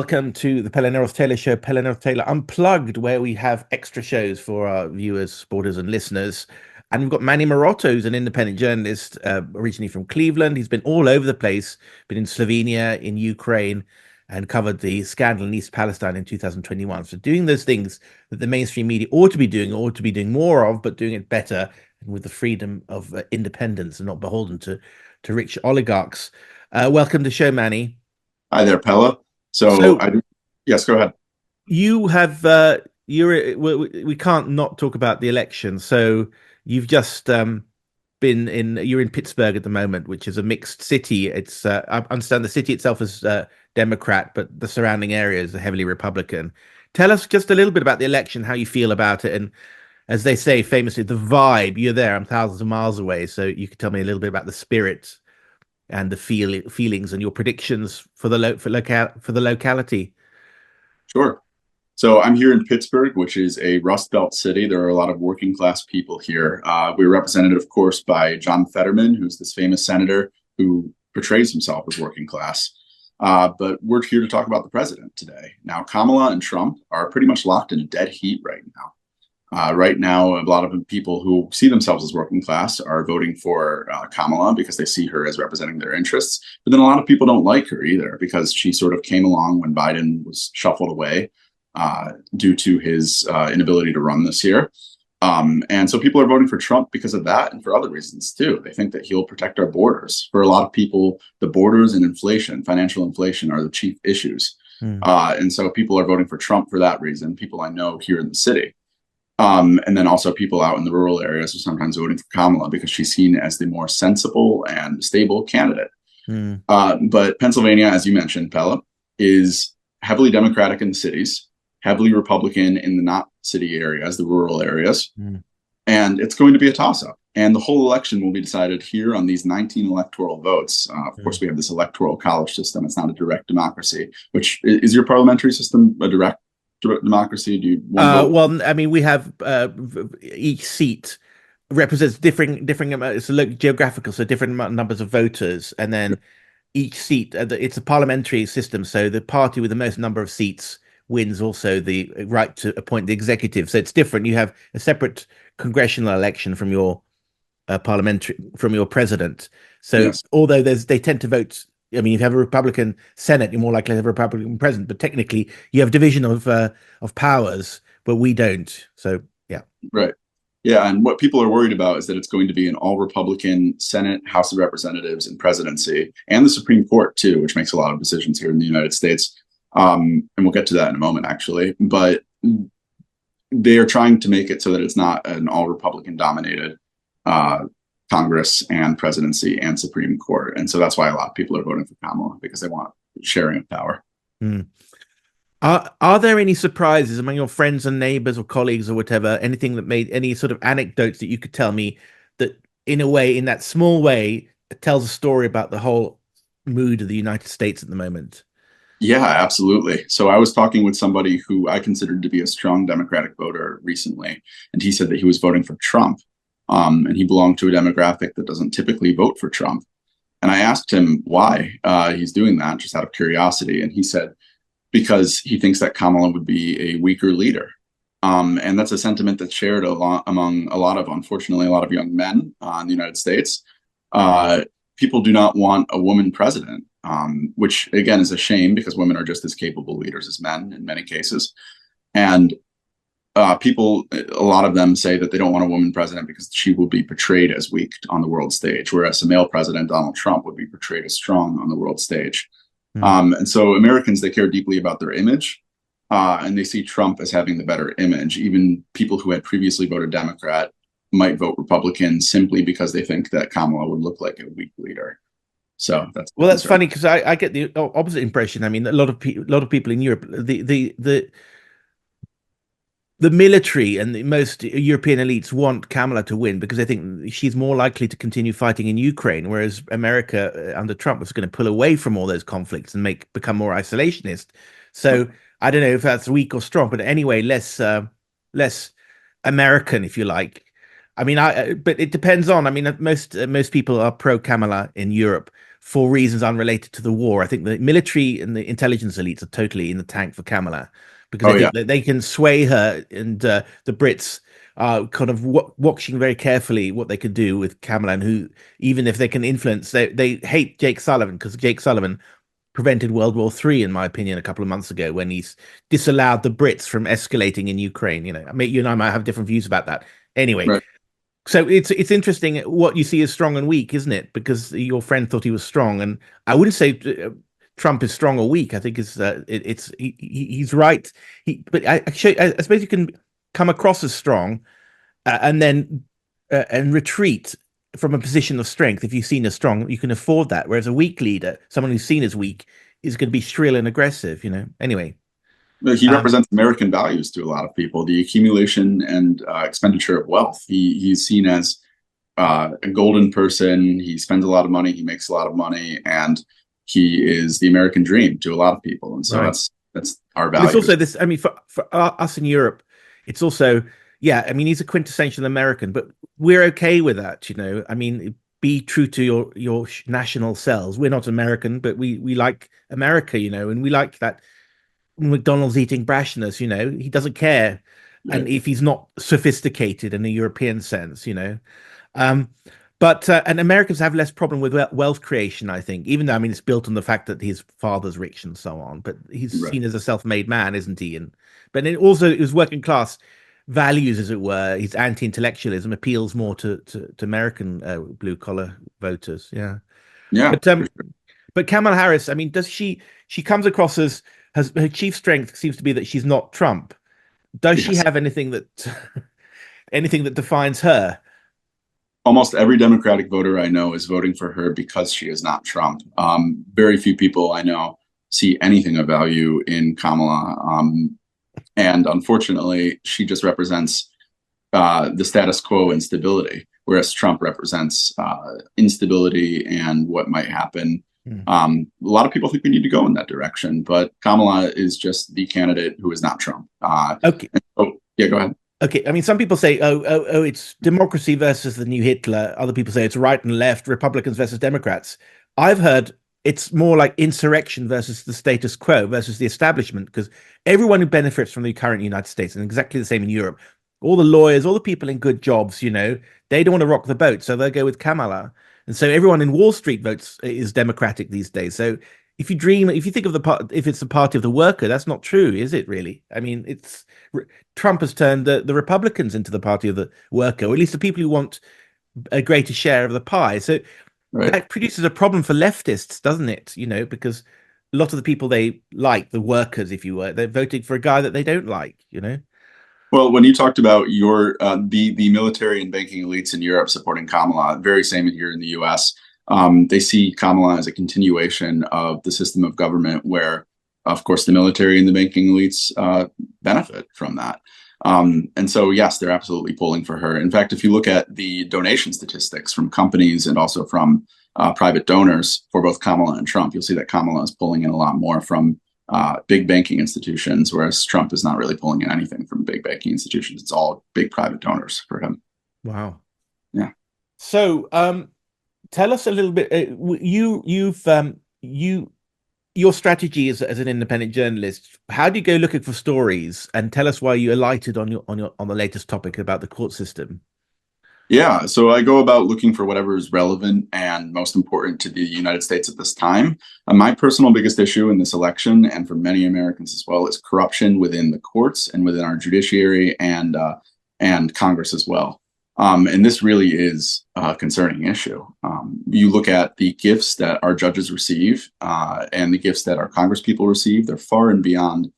welcome to the Pelle Neroth Taylor Show, Pelle Neroth Taylor Unplugged, where we have extra shows for our viewers, supporters, and listeners. And we've got Manny Marotta, who's an independent journalist, originally from Cleveland. He's been all over the place, been in Slovenia, in Ukraine, and covered the scandal in East Palestine in 2021. So doing those things that the mainstream media ought to be doing more of, but doing it better and with the freedom of independence and not beholden to rich oligarchs. Welcome to the show, Manny. Hi there, Pella. Yes, go ahead. You have we can't not talk about the election. So you've just you're in Pittsburgh at the moment, which is a mixed city. It's I understand the city itself is Democrat, but the surrounding areas are heavily Republican. Tell us just a little bit about the election, how you feel about it, and as they say famously, the vibe. You're there, I'm thousands of miles away, so you could tell me a little bit about the spirit and the feelings and your predictions for the locality. Sure. So I'm here in Pittsburgh, which is a Rust Belt city. There are a lot of working class people here. We're represented, of course, by John Fetterman, who's this famous senator who portrays himself as working class. But we're here to talk about the president today. Now, Kamala and Trump are pretty much locked in a dead heat right now. Right now, a lot of people who see themselves as working class are voting for Kamala because they see her as representing their interests. But then a lot of people don't like her either because she sort of came along when Biden was shuffled away due to his inability to run this year. And so people are voting for Trump because of that and for other reasons too. They think that he'll protect our borders. For a lot of people, the borders and inflation, financial inflation, are the chief issues. And so people are voting for Trump for that reason, people I know here in the city. And then also people out in the rural areas are sometimes voting for Kamala because she's seen as the more sensible and stable candidate. But Pennsylvania, as you mentioned, Pella, is heavily Democratic in the cities, heavily Republican in the not city areas, the rural areas. And it's going to be a toss-up. And the whole election will be decided here on these 19 electoral votes. Of course, we have this electoral college system. It's not a direct democracy, which is your parliamentary system a direct democracy? Do you well, I mean, we have each seat represents different it's geographical, so different numbers of voters, and then each seat it's a parliamentary system, so the party with the most number of seats wins also the right to appoint the executive. So it's different. You have a separate congressional election from your president. So yes, although they tend to vote, I mean, if you have a Republican Senate, you're more likely to have a Republican president, but technically you have division of powers, but we don't. So, yeah. Right. Yeah. And what people are worried about is that it's going to be an all Republican Senate, House of Representatives, and presidency, and the Supreme Court, too, which makes a lot of decisions here in the United States. And we'll get to that in a moment, actually. But they are trying to make it so that it's not an all Republican dominated Congress and presidency and Supreme Court. And so that's why a lot of people are voting for Kamala, because they want sharing of power. Are there any surprises among your friends and neighbors or colleagues or whatever, anything that made any sort of anecdotes that you could tell me that in a way, in that small way, tells a story about the whole mood of the United States at the moment? Yeah, absolutely. So I was talking with somebody who I considered to be a strong Democratic voter recently, and he said that he was voting for Trump. And he belonged to a demographic that doesn't typically vote for Trump. And I asked him why he's doing that, just out of curiosity. And he said, because he thinks that Kamala would be a weaker leader. And that's a sentiment that's shared among unfortunately, a lot of young men in the United States. People do not want a woman president, which, again, is a shame because women are just as capable leaders as men in many cases. And people, a lot of them say that they don't want a woman president because she will be portrayed as weak on the world stage, whereas a male president, Donald Trump, would be portrayed as strong on the world stage. And so Americans, they care deeply about their image, and they see Trump as having the better image. Even people who had previously voted Democrat might vote Republican simply because they think that Kamala would look like a weak leader. So that's funny because I get the opposite impression. I mean, a lot of people in Europe, the military and the most European elites want Kamala to win because they think she's more likely to continue fighting in Ukraine, whereas America under Trump was going to pull away from all those conflicts and become more isolationist. So I don't know if that's weak or strong, but anyway, less American, if you like. I mean, but it depends on. I mean, most people are pro Kamala in Europe for reasons unrelated to the war. I think the military and the intelligence elites are totally in the tank for Kamala because Oh they yeah, think that they can sway her, and the Brits are kind of watching very carefully what they could do with Kamala, and who, even if they can influence, they hate Jake Sullivan because Jake Sullivan prevented World War III, in my opinion, a couple of months ago when he's disallowed the Brits from escalating in Ukraine. I mean, you and I might have different views about that. Anyway, right. so it's interesting what you see as strong and weak, isn't it? Because your friend thought he was strong, and I wouldn't say Trump is strong or weak. I think he's right. But I suppose you can come across as strong and then and retreat from a position of strength. If you're seen as strong, you can afford that. Whereas a weak leader, someone who's seen as weak, is going to be shrill and aggressive. Anyway. He Um, represents American values to a lot of people, the accumulation and expenditure of wealth. He's seen as a golden person. He spends a lot of money. He makes a lot of money, and he is the American dream to a lot of people. And so right. that's our But it's values. also this. I mean, for us in Europe, it's also, yeah. I mean, he's a quintessential American, but we're okay with that. I mean, be true to your national selves. We're not American, but we like America. And we like that McDonald's eating brashness. He doesn't care, and Right. if he's not sophisticated in a European sense. Um, but and Americans have less problem with wealth creation, I think, even though I mean it's built on the fact that his father's rich and so on. But he's Right. seen as a self-made man, isn't he? And but it also his working class values, as it were, his anti-intellectualism appeals more to American blue collar voters. Yeah, Yeah. but Kamala Harris, I mean, does she comes across as her chief strength seems to be that she's not Trump. Does she Yes. have anything that anything that defines her? Almost every Democratic voter I know is voting for her because she is not Trump. Very few people I know see anything of value in Kamala. And unfortunately, she just represents the status quo and stability, whereas Trump represents instability and what might happen. Hmm. A lot of people think we need to go in that direction, but Kamala is just the candidate who is not Trump. Okay. Oh, yeah, go ahead. Okay, I mean, some people say, oh, it's democracy versus the new Hitler. Other people say it's right and left, Republicans versus Democrats. I've heard it's more like insurrection versus the status quo versus the establishment, because everyone who benefits from the current United States, and exactly the same in Europe, all the lawyers, all the people in good jobs, they don't want to rock the boat, so they'll go with Kamala. And so everyone in Wall Street votes is Democratic these days. So if you think of if it's the party of the worker, that's not true, is it really? I mean, Trump has turned the Republicans into the party of the worker, or at least the people who want a greater share of the pie. So Right. that produces a problem for leftists, doesn't it? Because a lot of the people they like, the workers, if you were, they're voting for a guy that they don't like. Well, when you talked about your the military and banking elites in Europe supporting Kamala, very same here in the U.S. They see Kamala as a continuation of the system of government where, of course, the military and the banking elites benefit from that. And so, yes, they're absolutely pulling for her. In fact, if you look at the donation statistics from companies and also from private donors for both Kamala and Trump, you'll see that Kamala is pulling in a lot more from big banking institutions, whereas Trump is not really pulling in anything from big banking institutions. It's all big private donors for him. Wow. Yeah. So, tell us a little bit. Your strategy as an independent journalist. How do you go looking for stories? And tell us why you alighted on the latest topic about the court system. Yeah, so I go about looking for whatever is relevant and most important to the United States at this time. My personal biggest issue in this election, and for many Americans as well, is corruption within the courts and within our judiciary and Congress as well. And this really is a concerning issue. You look at the gifts that our judges receive and the gifts that our Congress people receive, they're far and beyond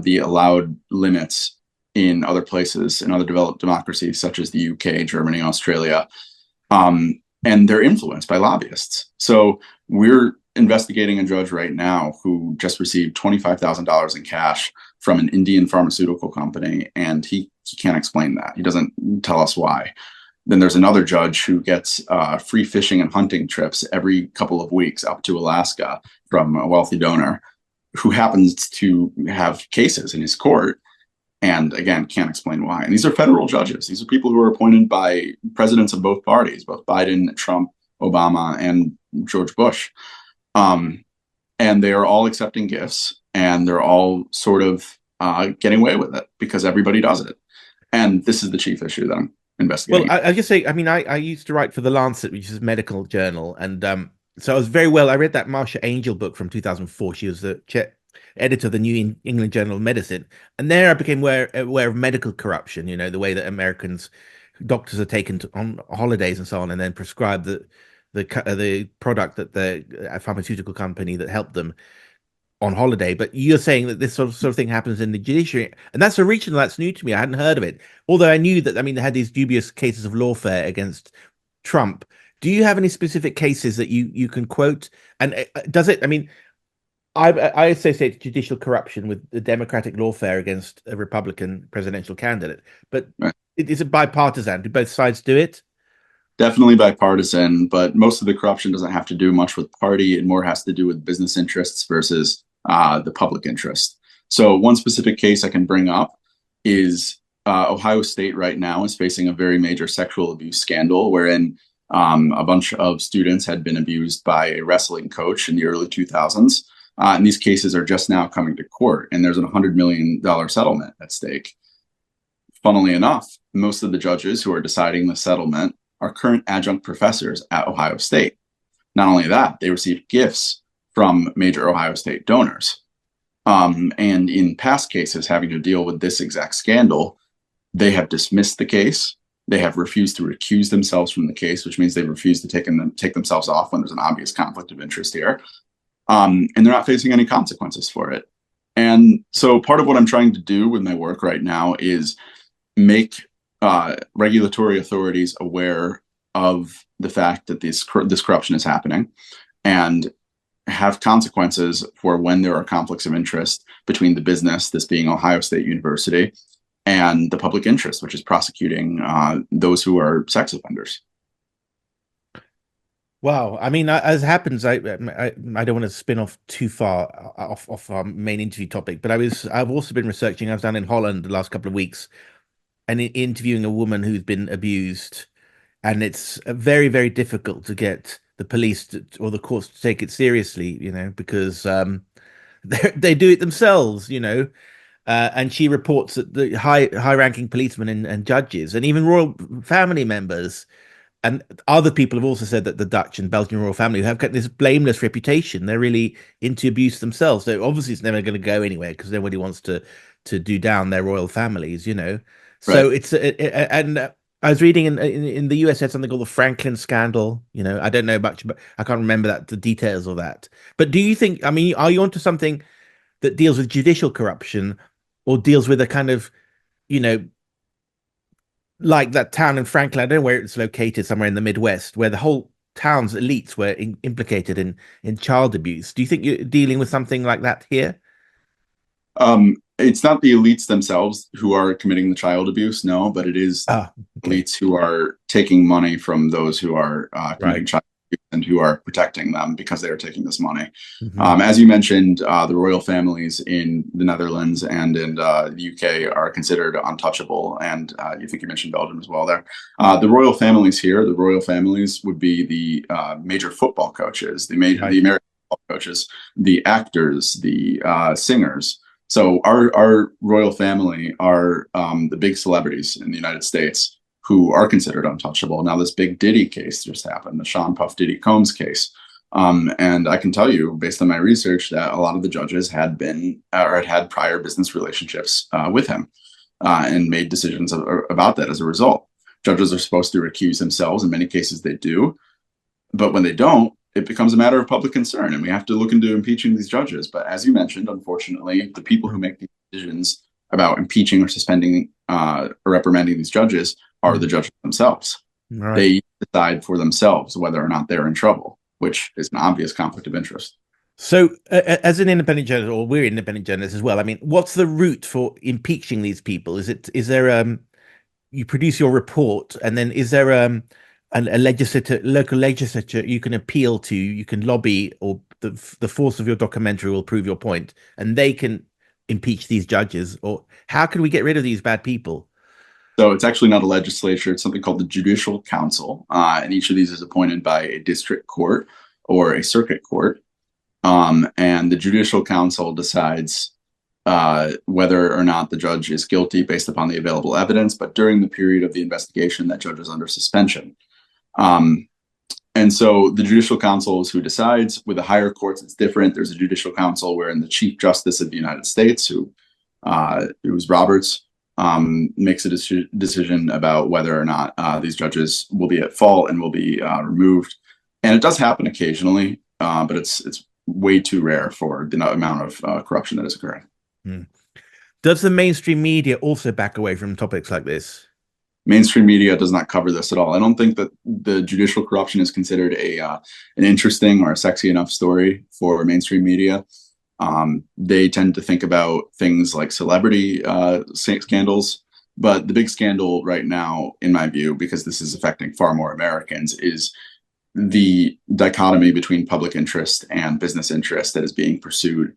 the allowed limits in other places, in other developed democracies such as the UK, Germany, Australia, and they're influenced by lobbyists. So we're investigating a judge right now who just received $25,000 in cash from an Indian pharmaceutical company, and he can't explain that. He doesn't tell us why. Then there's another judge who gets free fishing and hunting trips every couple of weeks up to Alaska from a wealthy donor who happens to have cases in his court and again, can't explain why. And these are federal judges. These are people who are appointed by presidents of both parties, both Biden, Trump, Obama, and George Bush. Um, and they are all accepting gifts, and they're all sort of getting away with it because everybody does it. And this is the chief issue that I'm Well, investigating. I just say, I mean, I used to write for the Lancet, which is a medical journal, and so I was very well. I read that Marsha Angel book from 2004. She was the editor of the England Journal of Medicine, and there I became aware of medical corruption. You know, the way that doctors are taken on holidays and so on, and then prescribe the product that the pharmaceutical company that helped them on holiday. But you're saying that this sort of thing happens in the judiciary, and that's original. That's new to me. I hadn't heard of it, although I knew that. I mean, they had these dubious cases of lawfare against Trump. Do you have any specific cases that you can quote? And does it? I mean, I associate judicial corruption with the Democratic lawfare against a Republican presidential candidate, but Right. is it bipartisan? Do both sides do it? Definitely bipartisan, but most of the corruption doesn't have to do much with party. It more has to do with business interests versus the public interest. So, one specific case I can bring up is Ohio State right now is facing a very major sexual abuse scandal wherein a bunch of students had been abused by a wrestling coach in the early 2000s. And these cases are just now coming to court, and there's a $100 million settlement at stake. Funnily enough, most of the judges who are deciding the settlement are current adjunct professors at Ohio State. Not only that, they received gifts from major Ohio State donors. And in past cases having to deal with this exact scandal, they have dismissed the case. They have refused to recuse themselves from the case, which means they refuse to take themselves off when there's an obvious conflict of interest here. And they're not facing any consequences for it. And so part of what I'm trying to do with my work right now is make regulatory authorities aware of the fact that this corruption is happening and have consequences for when there are conflicts of interest between the business, this being Ohio State University, and the public interest, which is prosecuting those who are sex offenders. Wow. I mean, as happens, I don't want to spin off too far off our main interview topic, but I've also been researching. I was down in Holland the last couple of weeks and interviewing a woman who's been abused, and it's very, very difficult to get the police or the courts to take it seriously, you know, because they do it themselves, you know. And she reports that the high-ranking policemen and judges and even royal family members and other people have also said that the Dutch and Belgian royal family have got this blameless reputation. They're really into abuse themselves. So obviously it's never going to go anywhere because nobody wants to do down their royal families, you know. Right. So and I was reading in the US had something called the Franklin scandal. You know, I don't know much, but I can't remember the details of that. But do you think? I mean, are you onto something that deals with judicial corruption, or deals with a kind of, you know, like that town in Franklin, I don't know where it's located, somewhere in the Midwest, where the whole town's elites were implicated in child abuse. Do you think you're dealing with something like that here? It's not the elites themselves who are committing the child abuse, no, but it is Ah, okay, elites who are taking money from those who are right. committing child abuse and who are protecting them because they are taking this money. Hmm. As you mentioned, the royal families in the Netherlands and in the UK are considered untouchable, and you think you mentioned Belgium as well there. The royal families here, the royal families would be the major football coaches, the Right. American football coaches, the actors, the singers. So our royal family are the big celebrities in the United States who are considered untouchable. Now, this big Diddy case just happened, the Sean Puff Diddy Combs case. And I can tell you, based on my research, that a lot of the judges had been or had prior business relationships with him and made decisions about that as a result. Judges are supposed to recuse themselves. In many cases, they do. But when they don't, it becomes a matter of public concern, and we have to look into impeaching these judges. But as you mentioned, unfortunately, the people who make these decisions about impeaching or suspending or reprimanding these judges are the judges themselves. Right. They decide for themselves whether or not they're in trouble, which is an obvious conflict of interest. So, as an independent journalist, or we're independent journalists as well, I mean, what's the route for impeaching these people? Is there you produce your report, and then is there a local legislature you can appeal to, you can lobby, or the force of your documentary will prove your point, and they can impeach these judges, or how can we get rid of these bad people? So it's actually not a legislature. It's something called the Judicial Council, and each of these is appointed by a district court or a circuit court. And the Judicial Council decides whether or not the judge is guilty based upon the available evidence. But during the period of the investigation, that judge is under suspension. And so the Judicial Council is who decides. With the higher courts, it's different. There's a Judicial Council wherein the Chief Justice of the United States, who it was Roberts, makes a decision about whether or not these judges will be at fault and will be removed. And it does happen occasionally, but it's way too rare for the amount of corruption that is occurring. Does the mainstream media also back away from topics like this? Mainstream media does not cover this at all. I don't think that the judicial corruption is considered an interesting or a sexy enough story for mainstream media. They tend to think about things like celebrity scandals, but the big scandal right now, in my view, because this is affecting far more Americans, is the dichotomy between public interest and business interest that is being pursued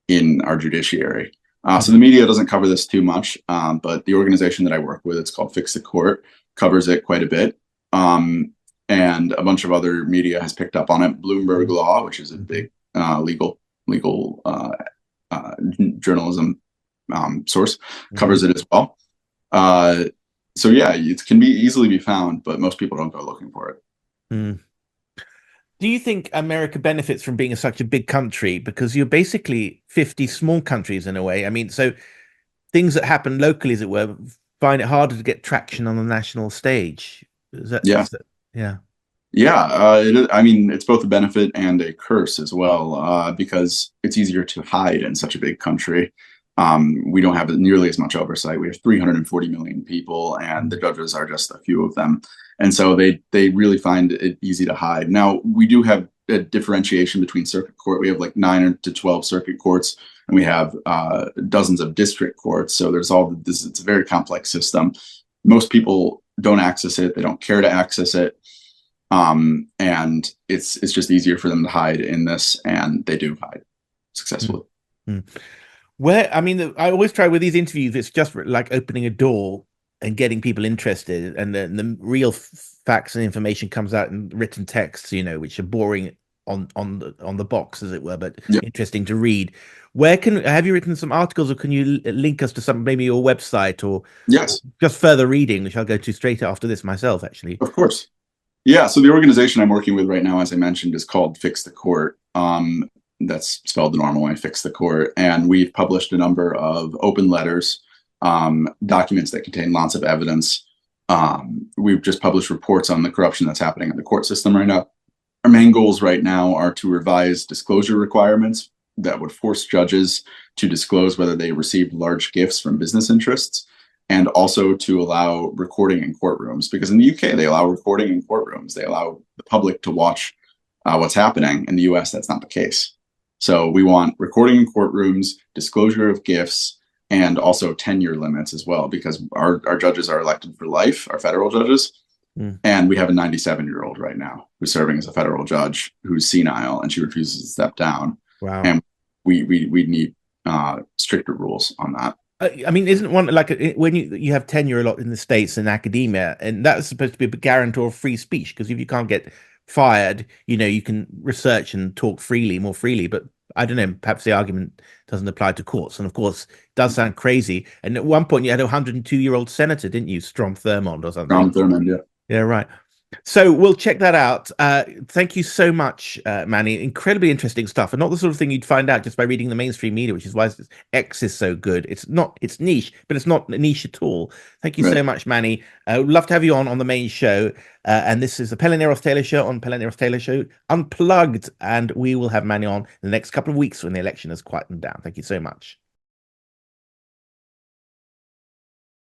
in our judiciary. So the media doesn't cover this too much, but the organization that I work with, it's called Fix the Court, covers it quite a bit. And a bunch of other media has picked up on it. Bloomberg Law, which is a big legal journalism source, covers it as well. So yeah, it can easily be found, but most people don't go looking for it. Do you think America benefits from being such a big country? Because you're basically 50 small countries in a way. I mean, so things that happen locally, as it were, find it harder to get traction on the national stage. Yeah. Yeah. Yeah. I mean, it's both a benefit and a curse as well, because it's easier to hide in such a big country. We don't have nearly as much oversight. We have 340 million people, and the judges are just a few of them. And so they really find it easy to hide. Now, we do have a differentiation between circuit court. We have like 9 to 12 circuit courts, and we have dozens of district courts. So there's all this. It's a very complex system. Most people don't access it. They don't care to access it. And it's just easier for them to hide in this, and they do hide successfully. Where, I mean, I always try with these interviews, it's just like opening a door and getting people interested, and the real facts and information comes out in written texts, which are boring on the box, as it were, but interesting to read. Where have you written some articles, or can you link us to some, maybe your website, or just further reading, which I'll go to straight after this myself, actually? Of course. Yeah. So the organization I'm working with right now, as I mentioned, is called Fix the Court. That's spelled the normal way, Fix the Court. And we've published a number of open letters, documents that contain lots of evidence. We've just published reports on the corruption that's happening in the court system right now. Our main goals right now are to revise disclosure requirements that would force judges to disclose whether they received large gifts from business interests, and also to allow recording in courtrooms. Because in the UK, they allow recording in courtrooms. They allow the public to watch what's happening. In the US, that's not the case. So we want recording in courtrooms, disclosure of gifts, and also tenure limits as well, because our judges are elected for life, our federal judges. And we have a 97-year-old right now who's serving as a federal judge who's senile, and she refuses to step down. Wow. And we need stricter rules on that. I mean, isn't one like when you have tenure a lot in the States in academia, and that's supposed to be a guarantor of free speech, because if you can't get fired, you can research and talk more freely, but I don't know, perhaps the argument doesn't apply to courts. And of course, it does sound crazy. And at one point you had a 102-year-old senator, didn't you? Strom Thurmond or something. Strom Thurmond, yeah. Yeah, right. So we'll check that out. Thank you so much, Manny. Incredibly interesting stuff, and not the sort of thing you'd find out just by reading the mainstream media, which is why X is so good. It's niche, but it's not niche at all. Thank you so much, Manny. Would love to have you on the main show. And this is the Pelle Neroth Taylor Show on Pelle Neroth Taylor Show Unplugged, and we will have Manny on in the next couple of weeks when the election has quietened down. Thank you so much.